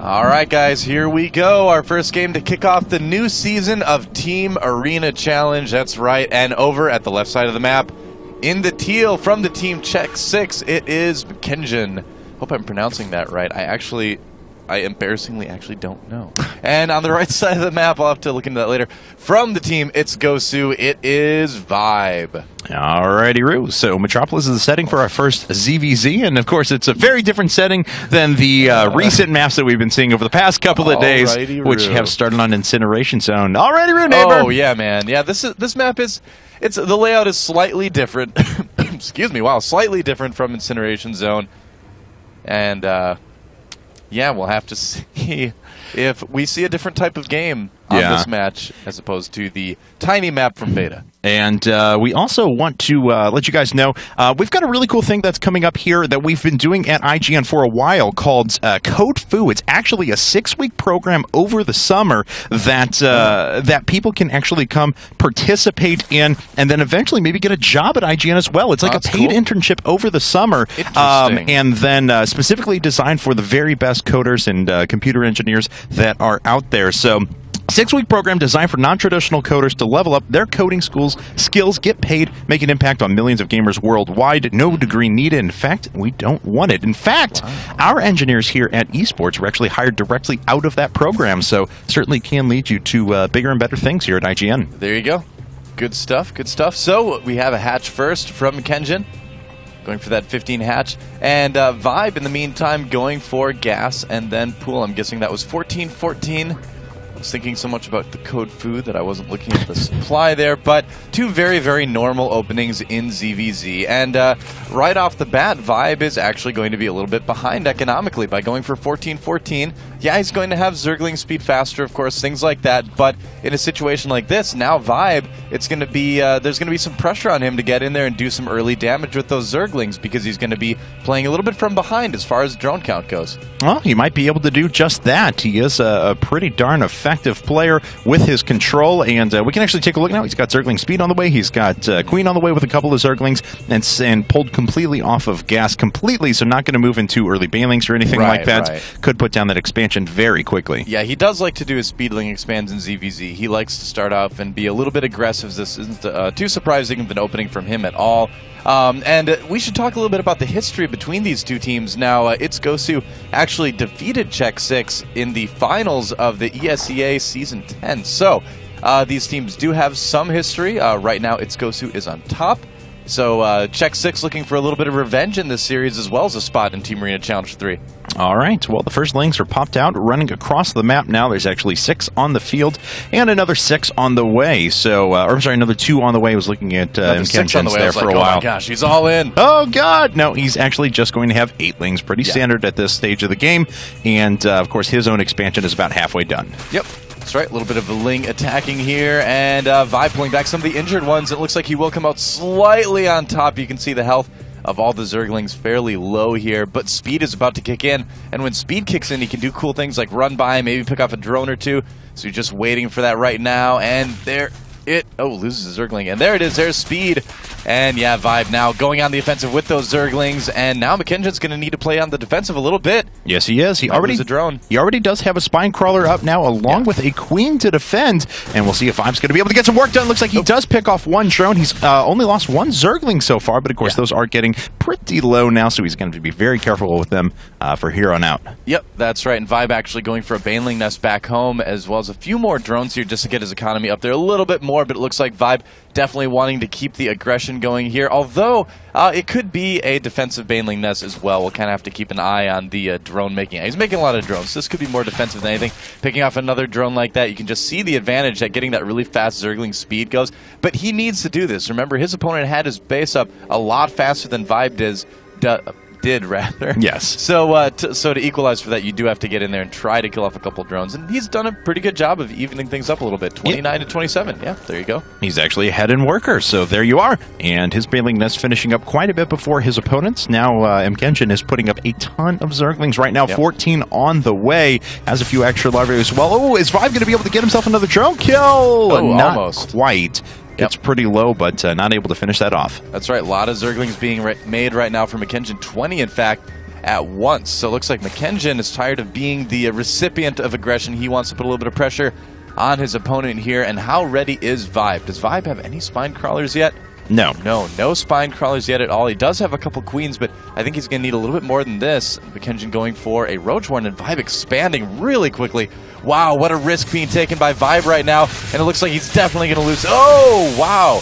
All right, guys, here we go. Our first game to kick off the new season of Team Arena Challenge. That's right. And over at the left side of the map, in the teal from the team CheckSix, it is McKenjan. Hope I'm pronouncing that right. I embarrassingly actually don't know. And on the right side of the map, I'll have to look into that later. From the team, it's GoSu. It is Vibe. Alrighty, Roo. So Metropolis is the setting for our first ZVZ, and of course it's a very different setting than the recent maps that we've been seeing over the past couple of days, which have started on Incineration Zone. Alrighty, Roo, neighbor. Oh yeah, man. Yeah, this map is the layout is slightly different. Excuse me. Wow, slightly different from Incineration Zone, and yeah, we'll have to see if we see a different type of game on this match as opposed to the tiny map from beta. And we also want to let you guys know, we've got a really cool thing that's coming up here that we've been doing at IGN for a while called Code Foo. It's actually a 6-week program over the summer that that people can actually come participate in and then eventually maybe get a job at IGN as well. It's like a paid internship over the summer. And then specifically designed for the very best coders and computer engineers that are out there. So 6-week program designed for non-traditional coders to level up their coding skills, get paid, make an impact on millions of gamers worldwide. No degree needed. In fact, we don't want it. In fact, our engineers here at Esports were actually hired directly out of that program, so certainly can lead you to bigger and better things here at IGN. There you go. Good stuff, good stuff. So we have a hatch first from McKenjan, going for that 15 hatch, and Vibe in the meantime going for gas and then pool. I'm guessing that was 14-14. I was thinking so much about the code food that I wasn't looking at the supply there, but two very, very normal openings in ZVZ. And right off the bat, Vibe is actually going to be a little bit behind economically by going for 14-14. Yeah, he's going to have Zergling speed faster, of course, things like that, but in a situation like this, now Vibe, it's going to be, there's going to be some pressure on him to get in there and do some early damage with those Zerglings because he's going to be playing a little bit from behind as far as drone count goes. Well, he might be able to do just that. He is a pretty darn effective player with his control, and we can actually take a look now. He's got Zergling speed on the way. He's got Queen on the way with a couple of Zerglings, and pulled completely off of gas completely, so not going to move into early banelings or anything like that. Could put down that expansion very quickly. Yeah, he does like to do his speedling expands in ZVZ. He likes to start off and be a little bit aggressive. This isn't too surprising of an opening from him at all. And we should talk a little bit about the history between these two teams. Now, it's GoSu actually defeated CheckSix in the finals of the ESEA Season 10. So, these teams do have some history. Right now, it's GoSu is on top. So, CheckSix looking for a little bit of revenge in this series as well as a spot in Team Arena Challenge 3. All right, well, the first links are popped out, running across the map now. There's actually 6 on the field and another 6 on the way. So, or I'm sorry, another 2 on the way. I was looking at McKenjan's there for a while. Oh my gosh, he's all in. Oh God, no, he's actually just going to have 8 lings, pretty standard at this stage of the game. And, of course, his own expansion is about halfway done. Yep. That's right, a little bit of a Ling attacking here, and Vibe pulling back some of the injured ones. It looks like he will come out slightly on top. You can see the health of all the Zerglings fairly low here, but speed is about to kick in, and when speed kicks in, he can do cool things like run by, maybe pick off a drone or two, so you're just waiting for that right now, and there it, loses a Zergling, and there it is, there's speed, and yeah, Vibe now going on the offensive with those Zerglings, and now McKenjan's going to need to play on the defensive a little bit. Yes, he is. He already a drone. He already does have a Spine Crawler up now, along with a Queen to defend, and we'll see if Vibe's going to be able to get some work done. Looks like he does pick off 1 drone. He's only lost 1 Zergling so far, but of course those are getting pretty low now, so he's going to be very careful with them for here on out. Yep, that's right, and Vibe actually going for a Baneling nest back home, as well as a few more drones here just to get his economy up there a little bit more, but it looks like Vibe definitely wanting to keep the aggression going here, although it could be a defensive Baneling nest as well. We'll kind of have to keep an eye on the drone making. He's making a lot of drones, so this could be more defensive than anything. Picking off another drone like that, you can just see the advantage that getting that really fast Zergling speed goes, but he needs to do this. Remember, his opponent had his base up a lot faster than Vibe did rather. Yes. So so to equalize for that, you do have to get in there and try to kill off a couple drones, and he's done a pretty good job of evening things up a little bit. 29 to 27. Yeah, there you go. He's actually ahead in worker, so there you are. And his Baneling nest finishing up quite a bit before his opponents. Now McKenjan is putting up a ton of Zerglings right now. 14 on the way. Has a few extra larvae as well. Oh, is Vibe going to be able to get himself another drone kill? Oh, not almost. Quite. It's pretty low, but not able to finish that off. That's right. A lot of Zerglings being made right now for McKenjan. 20, in fact. at once. So it looks like McKenzie is tired of being the recipient of aggression. He wants to put a little bit of pressure on his opponent here. And how ready is ViBe? Does ViBe have any spine crawlers yet? No. No spine crawlers yet at all. He does have a couple queens, but I think he's going to need a little bit more than this. McKenzie going for a Roach Warren, and ViBe expanding really quickly. Wow, what a risk being taken by ViBe right now, and it looks like he's definitely going to lose. Oh, wow.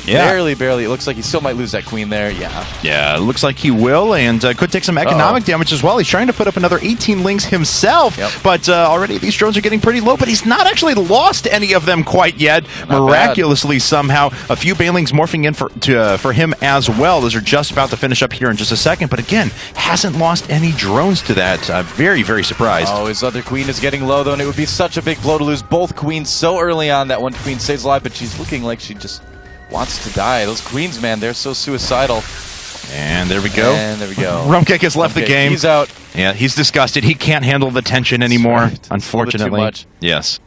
Yeah. Barely. It looks like he still might lose that queen there. Yeah, it looks like he will, and could take some economic damage as well. He's trying to put up another 18 links himself, but already these drones are getting pretty low, but he's not actually lost any of them quite yet. Miraculously, somehow, a few banelings morphing in for him as well. Those are just about to finish up here in just a second, but again, hasn't lost any drones to that. Very, very surprised. Oh, his other queen is getting low, though, and it would be such a big blow to lose both queens so early on. That one queen stays alive, but she's looking like she just wants to die. Those queens, man, they're so suicidal. And there we go. Rumcake has left the game. He's out. Yeah, he's disgusted. He can't handle the tension anymore, unfortunately. Too much. Yes.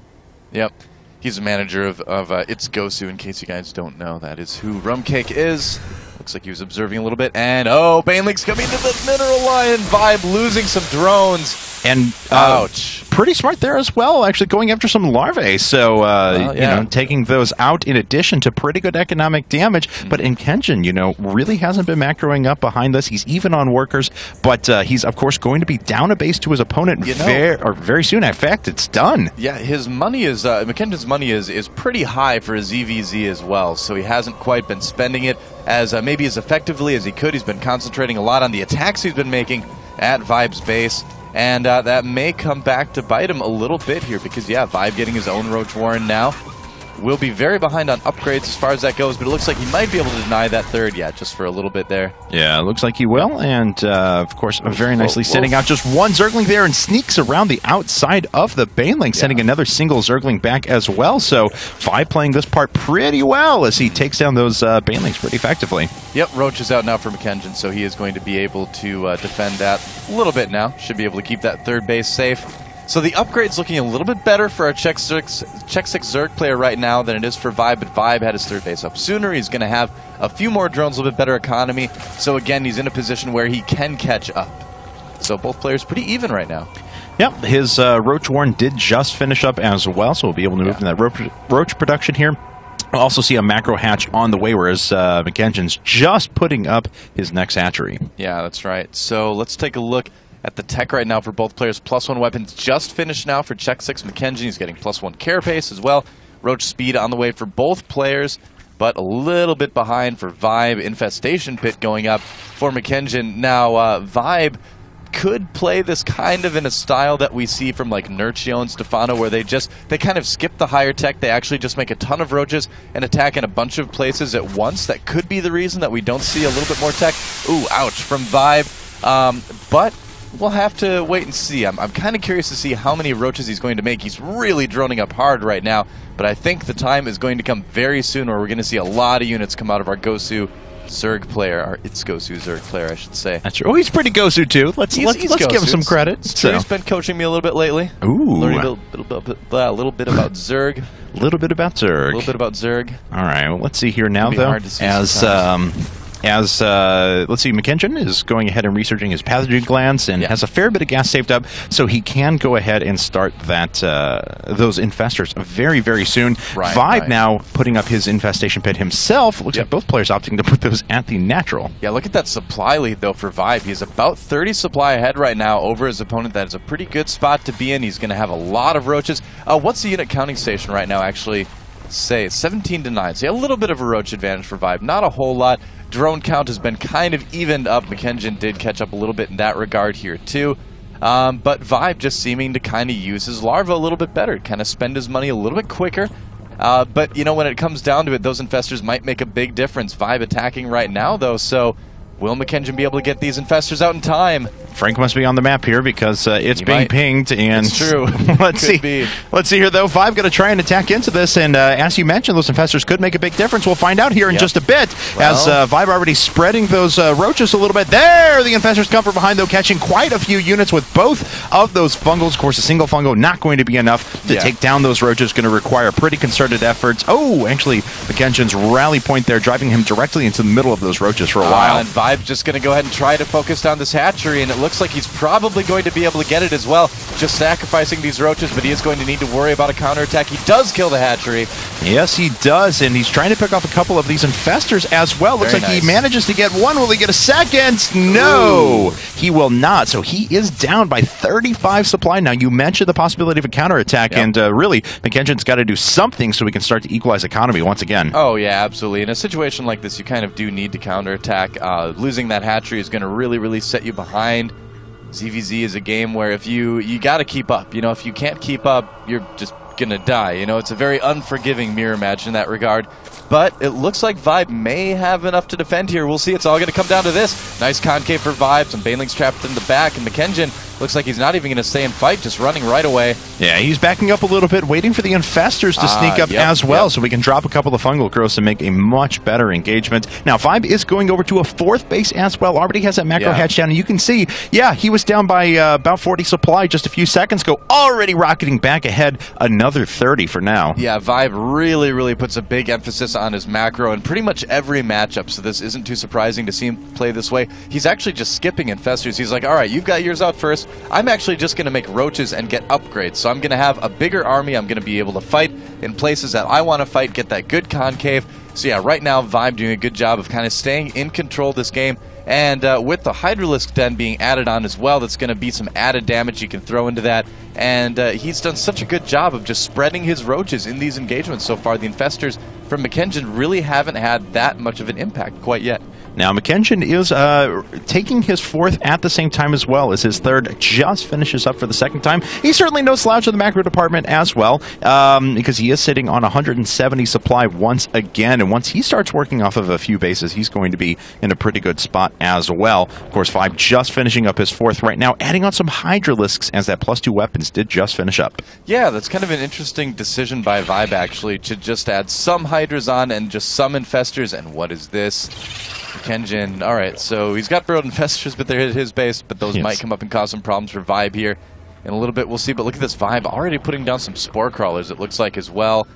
Yep. He's a manager of It's Gosu, in case you guys don't know. That is who Rumcake is. Looks like he was observing a little bit. And, oh, Baneling's coming to the Mineral Lion. ViBe losing some drones. And ouch. Pretty smart there as well, actually going after some larvae. So, you know, taking those out in addition to pretty good economic damage. But Kenjin, you know, really hasn't been macroing up behind this. He's even on workers, but he's, of course, going to be down a base to his opponent very soon. In fact, it's done. Yeah, his money is, McKenzien's money is pretty high for his EVZ as well, so he hasn't quite been spending it as maybe as effectively as he could. He's been concentrating a lot on the attacks he's been making at ViBe's base. And that may come back to bite him a little bit here because, yeah, ViBe getting his own Roach Warren now. Will be very behind on upgrades as far as that goes, but it looks like he might be able to deny that third, just for a little bit there. Yeah, it looks like he will, and of course, very nicely sending out just one Zergling there and sneaks around the outside of the Baneling, sending another single Zergling back as well. So ViBe playing this part pretty well as he takes down those Banelings pretty effectively. Yep, Roach is out now for McKenzie, so he is going to be able to defend that a little bit now. Should be able to keep that third base safe. So the upgrade's looking a little bit better for our CheckSix Zerg player right now than it is for ViBe, but ViBe had his third base up sooner. He's going to have a few more drones, a little bit better economy. So again, he's in a position where he can catch up. So both players pretty even right now. Yep, his Roach Warren did just finish up as well, so we'll be able to move from that Roach production here. We'll also see a macro hatch on the way, whereas McKenzien's just putting up his next hatchery. Yeah, that's right. So let's take a look at the tech right now for both players. +1 weapons just finished now for CheckSix. McKenzie is getting +1 carapace as well. Roach speed on the way for both players, but a little bit behind for ViBe. Infestation pit going up for McKenzie. Now, ViBe could play this kind of in a style that we see from like Nerchio and Stefano, where they kind of skip the higher tech. They actually just make a ton of roaches and attack in a bunch of places at once. That could be the reason that we don't see a little bit more tech. Ooh, ouch, from ViBe. But we'll have to wait and see. I'm kind of curious to see how many roaches he's going to make. He's really droning up hard right now, but I think the time is going to come very soon where we're going to see a lot of units come out of our Gosu Zerg player, or It's Gosu Zerg player, I should say. That's true. Oh, he's pretty Gosu too. Let's give him some credit. He's been coaching me a little bit lately. Ooh, learning a little bit about Zerg. A little bit about Zerg. All right. Well, let's see here now, though. Let's see, McKenzie is going ahead and researching his pathogen glands and has a fair bit of gas saved up, so he can go ahead and start that those infestors very, very soon. ViBe now putting up his infestation pit himself. Looks like both players opting to put those at the natural. Yeah, look at that supply lead, though, for ViBe. He's about 30 supply ahead right now over his opponent. That is a pretty good spot to be in. He's going to have a lot of roaches. What's the unit counting station right now, actually? Say 17 to 9. So a little bit of a roach advantage for ViBe. Not a whole lot. Drone count has been kind of evened up. McKenzie did catch up a little bit in that regard here too. But ViBe just seeming to kind of use his larva a little bit better, kind of spend his money a little bit quicker. But you know, when it comes down to it, those infestors might make a big difference. ViBe attacking right now though, so will McKenzie be able to get these infestors out in time? Frank must be on the map here because it's being pinged. And it's true. Let's see here, though. ViBe going to try and attack into this, and as you mentioned, those infestors could make a big difference. We'll find out here in just a bit, as ViBe already spreading those roaches a little bit. There, the infestors come from behind, though, catching quite a few units with both of those fungals. Of course, a single fungal not going to be enough to take down those roaches. Going to require pretty concerted efforts. Oh, actually, McKenzie's rally point there, driving him directly into the middle of those roaches for a while. And ViBe just going to go ahead and try to focus down this hatchery, and it looks looks like he's probably going to be able to get it as well. Just sacrificing these roaches, but he is going to need to worry about a counterattack. He does kill the hatchery. Yes, he does, and he's trying to pick off a couple of these infestors as well. Looks like he manages to get one. Will he get a second? No, he will not. So he is down by 35 supply. Now, you mentioned the possibility of a counterattack, and really, McKengen's got to do something so we can start to equalize economy once again. Oh, yeah, absolutely. In a situation like this, you kind of do need to counterattack. Losing that hatchery is going to really set you behind. ZVZ is a game where if you got to keep up. You know, if you can't keep up, you're just going to die. You know, it's a very unforgiving mirror match in that regard. But it looks like ViBe may have enough to defend here. We'll see. It's all going to come down to this. Nice concave for ViBe. Some Banelings trapped in the back. And McKengen looks like he's not even going to stay and fight, just running right away. Yeah, he's backing up a little bit, waiting for the infestors to sneak up as well, so we can drop a couple of fungal growths and make a much better engagement. Now, ViBe is going over to a 4th base as well. Already has that macro hatch down, and you can see, he was down by about 40 supply just a few seconds ago, already rocketing back ahead another 30 for now. Yeah, ViBe really puts a big emphasis on his macro in pretty much every matchup, so this isn't too surprising to see him play this way. He's actually just skipping infestors. He's like, all right, you've got yours out first. I'm actually just going to make roaches and get upgrades. So I'm going to have a bigger army. I'm going to be able to fight in places that I want to fight, get that good concave. So yeah, right now, ViBe doing a good job of kind of staying in control of this game. And with the Hydralisk Den being added on as well, that's going to be some added damage you can throw into that. And he's done such a good job of just spreading his roaches in these engagements so far. The infestors from McKengen really haven't had that much of an impact quite yet. Now, McKengen is taking his 4th at the same time as well as his 3rd just finishes up for the 2nd time. He's certainly no slouch in the macro department as well, because he is sitting on 170 supply once again. And once he starts working off of a few bases, he's going to be in a pretty good spot as well. Of course, ViBe just finishing up his 4th right now, adding on some Hydralisks as that +2 weapons did just finish up. Yeah, that's kind of an interesting decision by ViBe, actually, to just add some Hydras on and just some infestors. And what is this? McKengen, all right, so he's got burrowed infestors, but they're at his base, but those might come up and cause some problems for ViBe here. In a little bit, we'll see, but look at this ViBe already putting down some spore crawlers, it looks like, as well.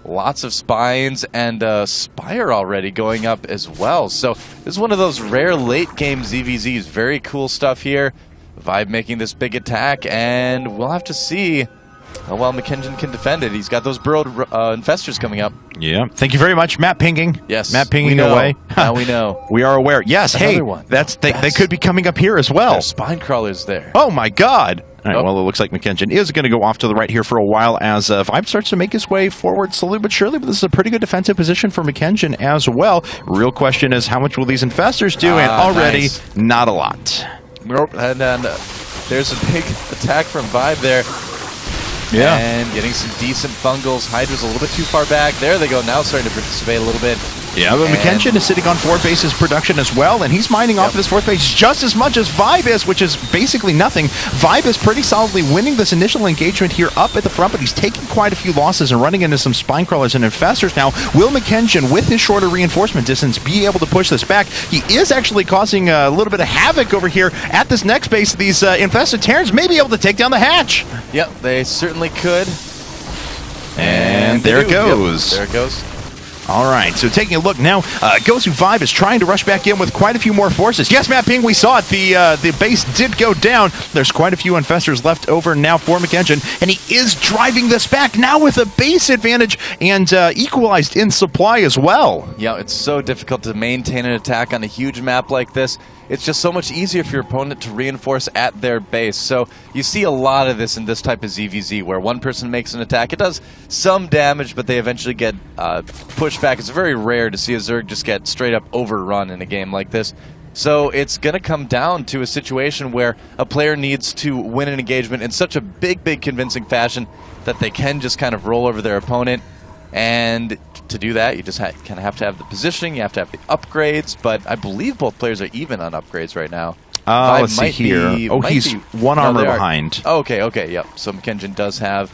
Lots of spines and Spire already going up as well. So this is one of those rare late-game ZVZs. Very cool stuff here. ViBe making this big attack, and we'll have to see how well McKengen can defend it. He's got those burrowed infestors coming up. Yeah. Thank you very much, Matt pinging. Yes. Matt pinging away. Now we know. We are aware. Yes. Hey, they could be coming up here as well. There's spine crawlers there. Oh my God. All right, well, it looks like McKengen is going to go off to the right here for a while as ViBe starts to make his way forward slowly but surely, but this is a pretty good defensive position for McKengen as well. Real question is, how much will these infestors do? And already, not a lot. Nope. And there's a big attack from ViBe there. Yeah. And getting some decent fungals. Hydra's a little bit too far back. There they go, now starting to participate a little bit. Yeah, but McKengen is sitting on 4 bases production as well, and he's mining off of this 4th base just as much as ViBe is, which is basically nothing. ViBe is pretty solidly winning this initial engagement here up at the front, but he's taking quite a few losses and running into some spine crawlers and infestors now. Will McKengen, with his shorter reinforcement distance, be able to push this back? He is actually causing a little bit of havoc over here at this next base. These infested Terrans may be able to take down the hatch. Yep, they certainly could. And there it goes. Yep, there it goes. All right, so taking a look now, GoSu.ViBe is trying to rush back in with quite a few more forces. Yes, Matt Ping, we saw it. The base did go down. There's quite a few infestors left over now for McKengen, and he is driving this back now with a base advantage and equalized in supply as well. Yeah, it's so difficult to maintain an attack on a huge map like this. It's just so much easier for your opponent to reinforce at their base. So you see a lot of this in this type of ZVZ, where one person makes an attack. It does some damage, but they eventually get pushed back. It's very rare to see a Zerg just get straight up overrun in a game like this. So it's going to come down to a situation where a player needs to win an engagement in such a big convincing fashion that they can just kind of roll over their opponent. And to do that, you just kind of have to have the positioning, you have to have the upgrades, but I believe both players are even on upgrades right now. Let's see here. He's one armor behind. Okay, yep. So McKengen does have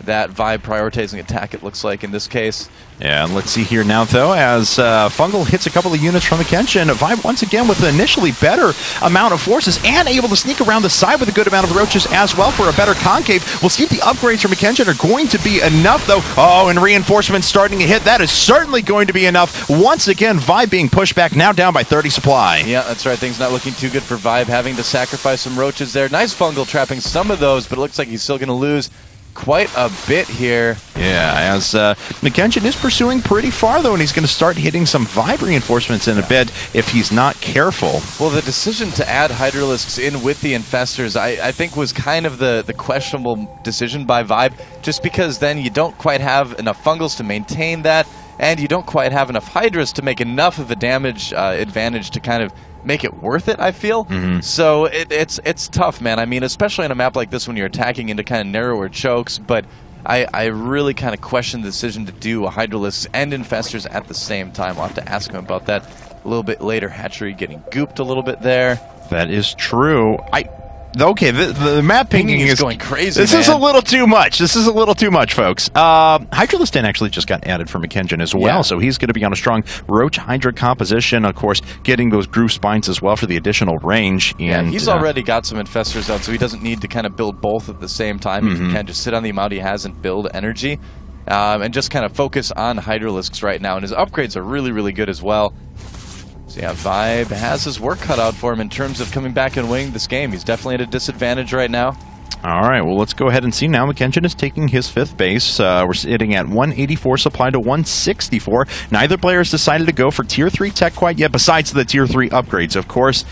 that ViBe prioritizing attack, it looks like, in this case. Yeah, and let's see here now, though, as Fungal hits a couple of units from McKenzie. ViBe, once again, with an initially better amount of forces and able to sneak around the side with a good amount of roaches as well for a better concave. We'll see if the upgrades from McKenzie are going to be enough, though. Oh, and reinforcements starting to hit. That is certainly going to be enough. Once again, ViBe being pushed back, now down by 30 supply. Yeah, that's right. Things not looking too good for ViBe, having to sacrifice some roaches there. Nice Fungal trapping some of those, but it looks like he's still going to lose quite a bit here. Yeah, as McKenzie is pursuing pretty far, though, and he's going to start hitting some ViBe reinforcements in a bit if he's not careful. Well, the decision to add Hydralisks in with the Infestors, I think, was kind of the questionable decision by ViBe, just because then you don't quite have enough Fungals to maintain that, and you don't quite have enough Hydras to make enough of a damage advantage to kind of make it worth it, I feel. So it's tough, man. I mean, especially on a map like this when you're attacking into kind of narrower chokes, but I really kind of question the decision to do a Hydralisk and Infestors at the same time. I'll have to ask him about that a little bit later. Hatchery getting gooped a little bit there. That is true. Okay, the map pinging is going crazy. This is a little too much. This is a little too much, folks. Hydralistan actually just got added for McKenzie as well, so he's going to be on a strong Roach Hydra composition. Of course, getting those groove spines as well for the additional range. And he's already got some Infestors out, so he doesn't need to kind of build both at the same time. He can kind of just sit on the amount he has and build energy, and just kind of focus on Hydralisks right now. And his upgrades are really, really good as well. So yeah, ViBe has his work cut out for him in terms of coming back and winning this game. He's definitely at a disadvantage right now. All right, well, let's go ahead and see now. McKenzie is taking his 5th base. We're sitting at 184 supply to 164. Neither player has decided to go for Tier 3 tech quite yet, besides the Tier 3 upgrades, of course,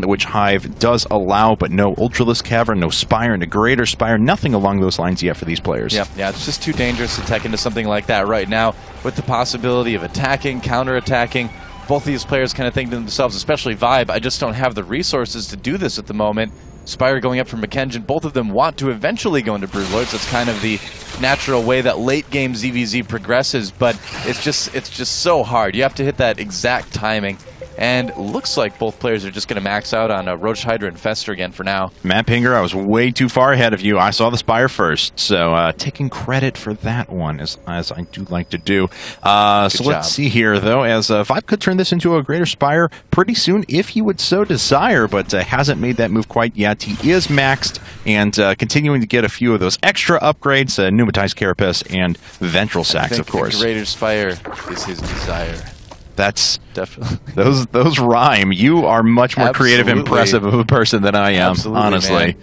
which Hive does allow, but no Ultralisk Cavern, no Spire, no Greater Spire, nothing along those lines yet for these players. Yeah, it's just too dangerous to tech into something like that right now, with the possibility of attacking, counter-attacking. Both of these players kind of think to themselves, especially ViBe, I just don't have the resources to do this at the moment. Spire going up for McKenzie. Both of them want to eventually go into Broodlords. That's kind of the natural way that late game ZVZ progresses, but it's just so hard. You have to hit that exact timing. And looks like both players are just going to max out on a Roach Hydra Infestor again for now. Matt Pinger, I was way too far ahead of you. I saw the Spire first, so taking credit for that one, as I do like to do. So let's see here, though, as ViBe could turn this into a Greater Spire pretty soon if he would so desire, but hasn't made that move quite yet. He is maxed and continuing to get a few of those extra upgrades, Pneumatized Carapace and Ventral Sacs, of course. Greater Spire is his desire. That's definitely those rhyme. You are much more creative and impressive of a person than I am, honestly.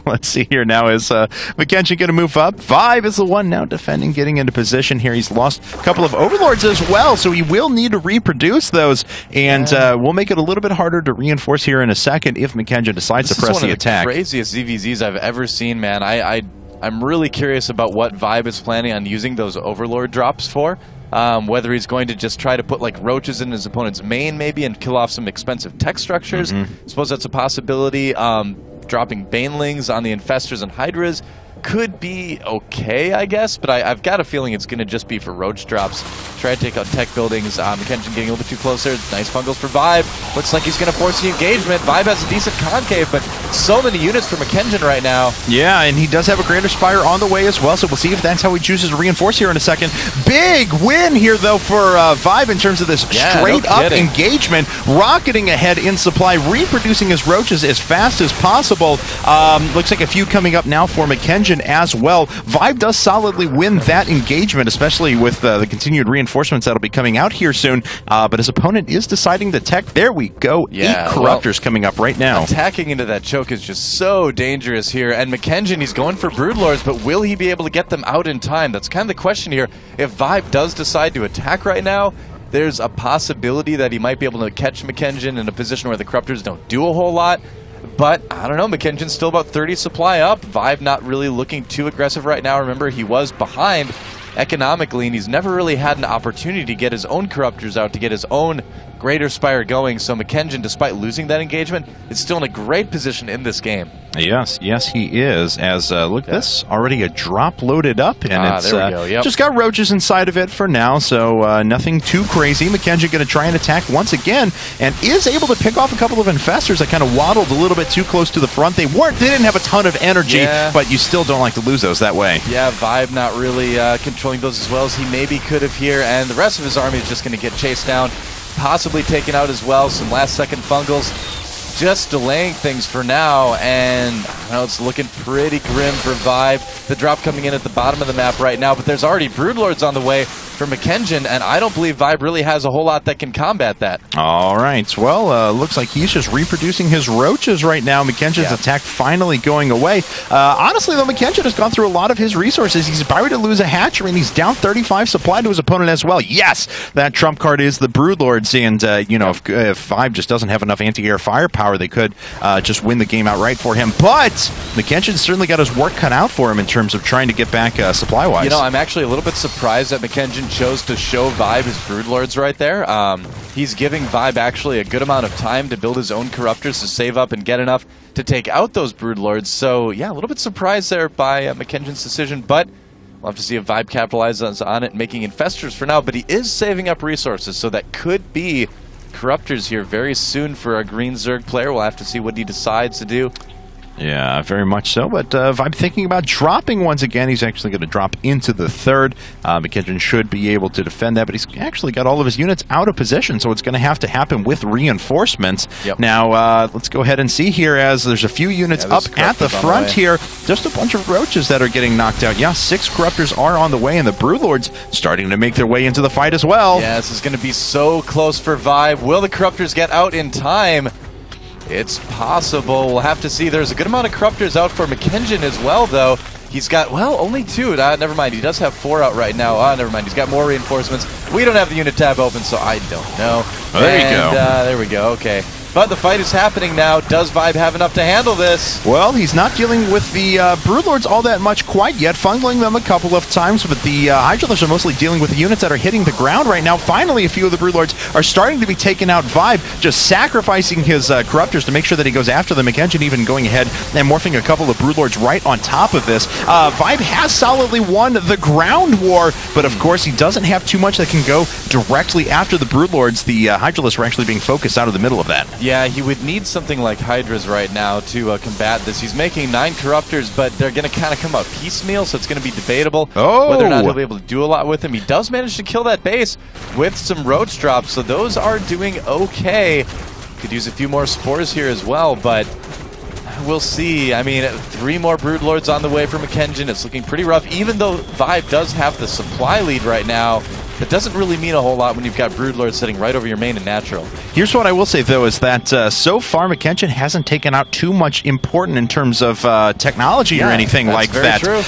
Let's see here now. Is McKenzie going to move up? ViBe is the one now defending, getting into position here. He's lost a couple of Overlords as well, so he will need to reproduce those, and we'll make it a little bit harder to reinforce here in a second if McKenzie decides to press the attack. This is one of the craziest ZVZs I've ever seen, man. I'm really curious about what ViBe is planning on using those Overlord drops for. Whether he's going to just try to put like roaches in his opponent's main maybe and kill off some expensive tech structures. Suppose that's a possibility. Dropping Banelings on the Infestors and Hydras could be okay, I guess, but I've got a feeling it's going to just be for roach drops. Try to take out tech buildings. McKenzie getting a little bit too closer. Nice Fungals for ViBe. Looks like he's going to force the engagement. ViBe has a decent concave, but so many units for McKenzie right now. Yeah, and he does have a Greater Spire on the way as well, so we'll see if that's how he chooses to reinforce here in a second. Big win here, though, for ViBe in terms of this straight-up engagement. Rocketing ahead in supply, reproducing his roaches as fast as possible. Looks like a few coming up now for McKenzie as well. ViBe does solidly win that engagement, especially with the continued reinforcements that'll be coming out here soon, but his opponent is deciding to tech. There we go. 8 Corruptors coming up right now. Attacking into that choke is just so dangerous here, and McKenzie, he's going for Broodlords, but will he be able to get them out in time? That's kind of the question here. If ViBe does decide to attack right now, there's a possibility that he might be able to catch McKenzie in a position where the Corruptors don't do a whole lot. But, I don't know, McKenzie's still about 30 supply up. ViBe not really looking too aggressive right now. Remember, he was behind economically, and he's never really had an opportunity to get his own Corruptors out, to get his own Greater Spire going, so McKengen, despite losing that engagement, is still in a great position in this game. Yes, he is. As look, this already a drop loaded up, and it's there we go. Yep. just got roaches inside of it for now, so nothing too crazy. McKengen going to try and attack once again, and is able to pick off a couple of infestors that kind of waddled a little bit too close to the front. They didn't have a ton of energy, but you still don't like to lose those that way. Yeah, ViBe not really controlling those as well as he maybe could have here, and the rest of his army is just going to get chased down, possibly taken out as well. Some last-second fungals. Just delaying things for now, and I know it's looking pretty grim for ViBe. The drop coming in at the bottom of the map right now, but there's already Broodlords on the way for McKengen, and I don't believe ViBe really has a whole lot that can combat that. All right, well, looks like he's just reproducing his roaches right now. McKengen's attack finally going away. Honestly, though, McKengen has gone through a lot of his resources. He's about to lose a hatchery, and he's down 35 supply to his opponent as well. Yes, that trump card is the Broodlords, and, you know, if ViBe just doesn't have enough anti-air firepower, they could just win the game outright for him. But McKengen's certainly got his work cut out for him in terms of trying to get back supply-wise. You know, I'm actually a little bit surprised that McKengen chose to show ViBe his Broodlords right there. He's giving ViBe actually a good amount of time to build his own Corruptors to save up and get enough to take out those Broodlords. So, yeah, a little bit surprised there by McKengen's decision, but we'll have to see if ViBe capitalizes on it, making Infestors for now. But he is saving up resources, so that could be Corruptors here very soon for a Green Zerg player. We'll have to see what he decides to do. Yeah, very much so, but ViBe thinking about dropping once again. He's actually going to drop into the third. McKengen should be able to defend that, but he's actually got all of his units out of position, so it's going to have to happen with reinforcements. Yep. Now, let's go ahead and see here, as there's a few units up at the front here. Just a bunch of roaches that are getting knocked out. Yeah, 6 Corruptors are on the way, and the Broodlords starting to make their way into the fight as well. Yeah, this is going to be so close for ViBe. Will the Corruptors get out in time? It's possible. We'll have to see. There's a good amount of Corruptors out for McKengen as well, though. He's got, well, only 2. Never mind. He does have 4 out right now. Never mind. He's got more reinforcements. We don't have the unit tab open, so I don't know. Oh, there you go. There we go. Okay. But the fight is happening now. Does ViBe have enough to handle this? Well, he's not dealing with the Broodlords all that much quite yet, fungling them a couple of times, but the Hydroliths are mostly dealing with the units that are hitting the ground right now. Finally, a few of the Broodlords are starting to be taken out. ViBe just sacrificing his Corruptors to make sure that he goes after them. McKengen even going ahead and morphing a couple of Broodlords right on top of this. ViBe has solidly won the ground war, but of course he doesn't have too much that can go directly after the Broodlords. The Hydroliths were actually being focused out of the middle of that. Yeah, he would need something like Hydras right now to combat this. He's making 9 Corruptors, but they're going to kind of come out piecemeal, so it's going to be debatable whether or not he'll be able to do a lot with them. He does manage to kill that base with some Roach drops, so those are doing okay. Could use a few more Spores here as well, but we'll see. I mean, 3 more Broodlords on the way for McKengen. It's looking pretty rough, even though ViBe does have the supply lead right now. That doesn't really mean a whole lot when you've got Broodlords sitting right over your main and natural. Here's what I will say, though, is that so far McKengen hasn't taken out too much important in terms of technology or anything like that. True.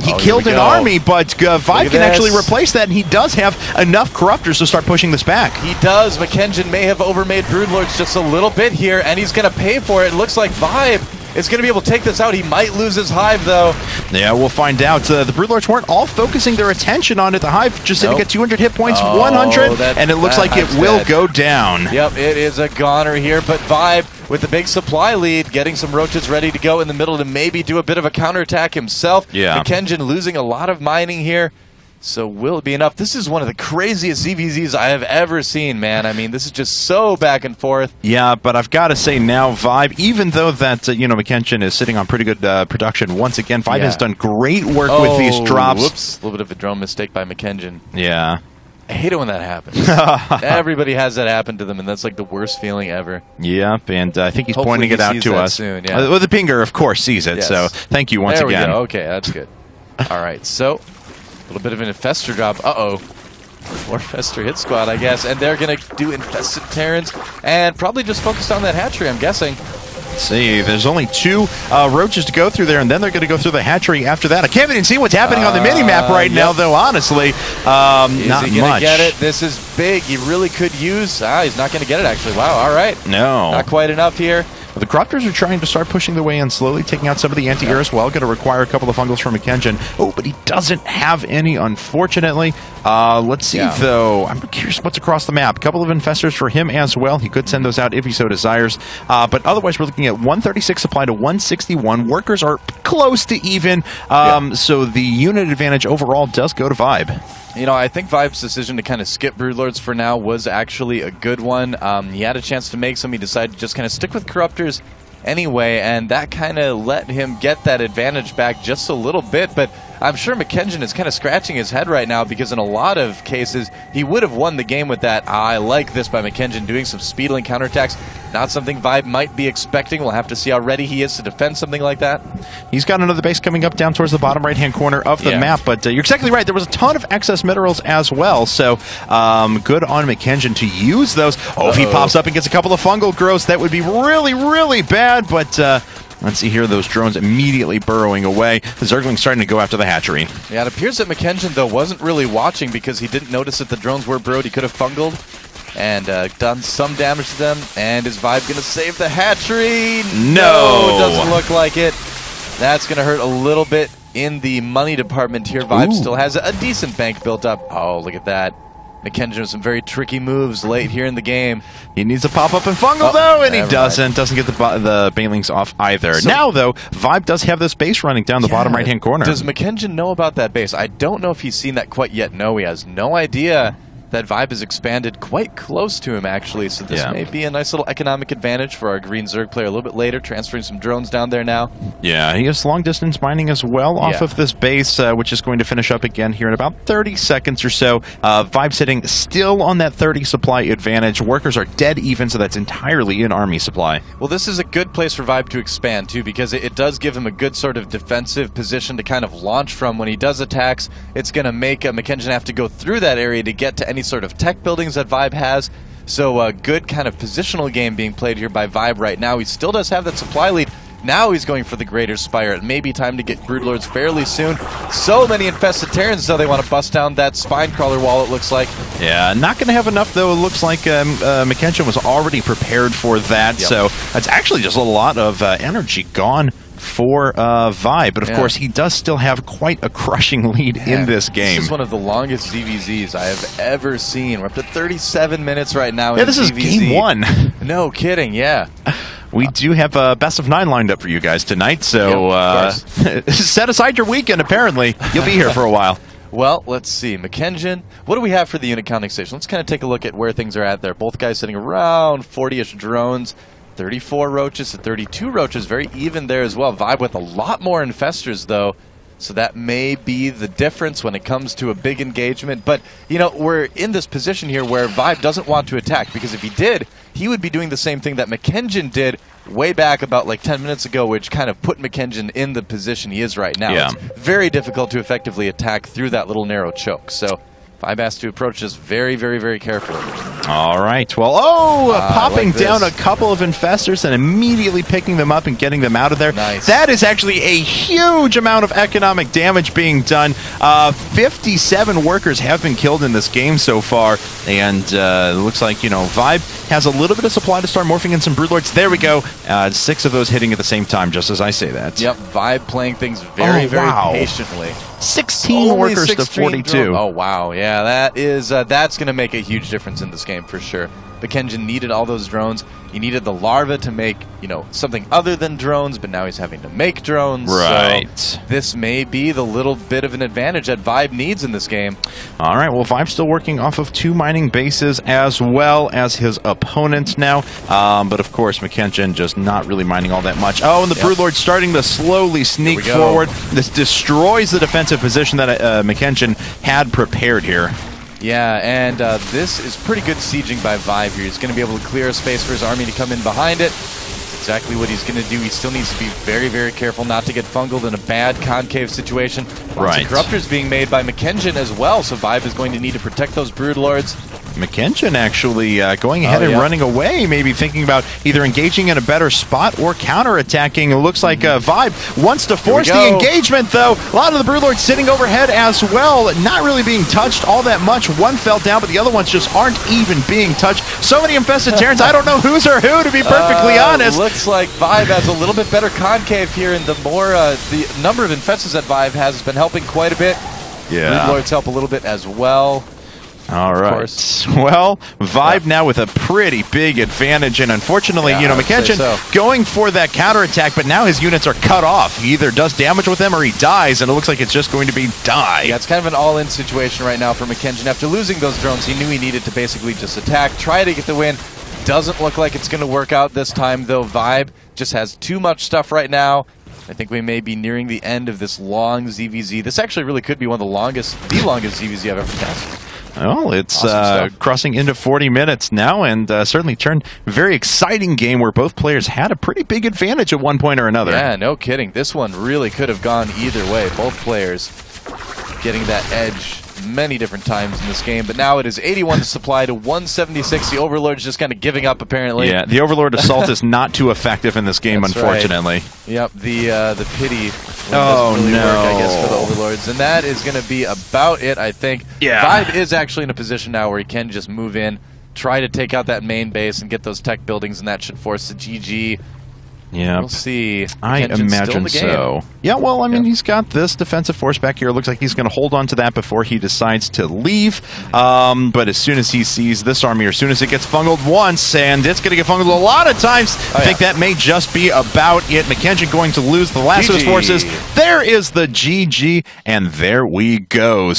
He killed an army, but ViBe can actually replace that, and he does have enough Corruptors to start pushing this back. He does. McKengen may have overmade Broodlords just a little bit here, and he's going to pay for it. It looks like ViBe is going to be able to take this out. He might lose his Hive, though. Yeah, we'll find out. The Broodlords weren't all focusing their attention on it. The Hive just sitting at 200 hit points, 100, and it looks like it will go down. Yep, it is a goner here, but ViBe with the big supply lead, getting some Roaches ready to go in the middle to maybe do a bit of a counterattack himself. Yeah. McKengen losing a lot of mining here. So will it be enough? This is one of the craziest ZVZs I have ever seen, man. I mean, this is just so back and forth. Yeah, but I've got to say now, ViBe, even though that, you know, McKengen is sitting on pretty good production once again, ViBe has done great work with these drops. Whoops, a little bit of a drone mistake by McKengen. Yeah. I hate it when that happens. Everybody has that happen to them, and that's like the worst feeling ever. Yep, and I think he's Hopefully pointing it out to us. Soon, yeah. Well, the pinger, of course, sees it, so thank you once again. There we go. Okay, that's good. All right, so a little bit of an Infestor drop. Uh-oh. More Fester hit squad, I guess. And they're going to do Infested Terrans and probably just focused on that hatchery, I'm guessing. Let's see, there's only 2 roaches to go through there, and then they're going to go through the hatchery after that. I can't even see what's happening on the mini-map right now, though, honestly. Not much. Is he going to get it? This is big. He really could use... he's not going to get it, actually. Wow, all right. No. Not quite enough here. Well, the Corruptors are trying to start pushing their way in slowly, taking out some of the anti-air as well. Going to require a couple of fungals from McKengen. Oh, but he doesn't have any, unfortunately. Let's see, though. I'm curious what's across the map. A couple of infestors for him as well. He could send those out if he so desires. But otherwise, we're looking at 136 supply to 161. Workers are close to even. So the unit advantage overall does go to ViBe. You know, I think ViBe's decision to kind of skip Broodlords for now was actually a good one. He had a chance to make some. He decided to just kind of stick with Corruptors anyway, and that kind of let him get that advantage back just a little bit. But I'm sure McKengen is kind of scratching his head right now, because in a lot of cases, he would have won the game with that. I like this by McKengen, doing some speedling counterattacks. Not something ViBe might be expecting. We'll have to see how ready he is to defend something like that. He's got another base coming up down towards the bottom right-hand corner of the map, but you're exactly right. There was a ton of excess minerals as well, so good on McKengen to use those. If he pops up and gets a couple of fungal growths, that would be really, really bad, but let's see here, those drones immediately burrowing away. The Zergling's starting to go after the hatchery. Yeah, it appears that McKengen, though, wasn't really watching, because he didn't notice that the drones were burrowed. He could have fungled and done some damage to them. And is ViBe going to save the hatchery? No, doesn't look like it. That's going to hurt a little bit in the money department here. ViBe still has a decent bank built up. Oh, look at that. McKengen with some very tricky moves late here in the game. He needs to pop up and fungal, though, and he doesn't. Doesn't get the banelings off either. So, now, though, ViBe does have this base running down the bottom right-hand corner. Does McKengen know about that base? I don't know if he's seen that quite yet. No, he has no idea that ViBe has expanded quite close to him, actually, so this may be a nice little economic advantage for our green Zerg player a little bit later, transferring some drones down there now. Yeah, he has long-distance mining as well off of this base, which is going to finish up again here in about 30 seconds or so. ViBe sitting still on that 30 supply advantage. Workers are dead even, so that's entirely in army supply. Well, this is a good place for ViBe to expand, too, because it does give him a good sort of defensive position to kind of launch from when he does attacks. It's going to make McKengen have to go through that area to get to any sort of tech buildings that ViBe has. So a good kind of positional game being played here by ViBe right now. He still does have that supply lead. Now he's going for the Greater Spire. It may be time to get Broodlords fairly soon. So many infested Terrans, though, they want to bust down that spine crawler wall, it looks like. Yeah, not going to have enough, though. It looks like McKengen was already prepared for that. So that's actually just a lot of energy gone for ViBe, but of course he does still have quite a crushing lead in this game. This is one of the longest ZVZs I have ever seen. We're up to 37 minutes right now. Yeah, this is game one. No kidding, We do have a best of 9 lined up for you guys tonight, so set aside your weekend, apparently. You'll be here for a while. Well, let's see. McKengen, what do we have for the unit counting station? Let's kind of take a look at where things are at there. Both guys sitting around 40-ish drones. 34 roaches to 32 roaches, very even there as well. ViBe with a lot more infestors, though, so that may be the difference when it comes to a big engagement. But, you know, we're in this position here where ViBe doesn't want to attack, because if he did, he would be doing the same thing that McKengen did way back about like 10 minutes ago, which kind of put McKengen in the position he is right now. It's very difficult to effectively attack through that little narrow choke. So ViBe has to approach this very, very, very carefully. All right. Well, popping down a couple of infestors and immediately picking them up and getting them out of there. Nice. That is actually a huge amount of economic damage being done. 57 workers have been killed in this game so far, and it looks like, you know, ViBe has a little bit of supply to start morphing in some Broodlords. There we go. 6 of those hitting at the same time, just as I say that. Yep, ViBe playing things very, very patiently. 16 workers to 42. Oh, wow. Yeah, that is that's going to make a huge difference in this game for sure. McKengen needed all those drones. He needed the larva to make, you know, something other than drones, but now he's having to make drones. Right. So this may be the little bit of an advantage that ViBe needs in this game. All right. Well, ViBe's still working off of 2 mining bases as well as his opponent now. But of course, McKengen just not really mining all that much. Oh, and the Broodlord's starting to slowly sneak forward. This destroys the defensive position that McKengen had prepared here. Yeah, and this is pretty good sieging by ViBe here. He's going to be able to clear a space for his army to come in behind it. Exactly what he's going to do. He still needs to be very, very careful not to get fungled in a bad concave situation. Lots of corruptors being made by McKengen as well, so ViBe is going to need to protect those Broodlords. McKengen actually going ahead and running away, maybe thinking about either engaging in a better spot or counterattacking. It looks like ViBe wants to force the engagement, though. A lot of the Broodlords sitting overhead as well, not really being touched all that much. One fell down, but the other ones just aren't even being touched. So many infested Terrans, I don't know who's or who, to be perfectly honest. Looks like ViBe has a little bit better concave here, and the more the number of infestors that ViBe has been helping quite a bit. Yeah. Lords help a little bit as well. All right. Well, ViBe now with a pretty big advantage, and unfortunately, you know, McKenzie going for that counterattack, but now his units are cut off. He either does damage with them or he dies, and it looks like it's just going to be die. Yeah, it's kind of an all-in situation right now for McKenzie. After losing those drones, he knew he needed to basically just attack, try to get the win. Doesn't look like it's going to work out this time, though. ViBe just has too much stuff right now. I think we may be nearing the end of this long ZVZ. This actually really could be one of the longest ZVZ I've ever cast. Well, it's crossing into 40 minutes now, and certainly turned a very exciting game where both players had a pretty big advantage at one point or another. Yeah, no kidding. This one really could have gone either way. Both players getting that edge many different times in this game, but now it is 81 to supply to 176. The Overlord's just kind of giving up, apparently. Yeah, the Overlord Assault is not too effective in this game, That's unfortunately. Right. Yep, the pity doesn't really work, I guess, for the Overlords, and that is going to be about it, I think. Yeah. ViBe is actually in a position now where he can just move in, try to take out that main base and get those tech buildings, and that should force the GG. Yeah, we'll see. I imagine so. Yeah, well, I mean, he's got this defensive force back here. It looks like he's going to hold on to that before he decides to leave. But as soon as he sees this army, or as soon as it gets fungled once, and it's going to get fungled a lot of times, I think that may just be about it. McKenzie going to lose the last of his forces. There is the GG, and there we go.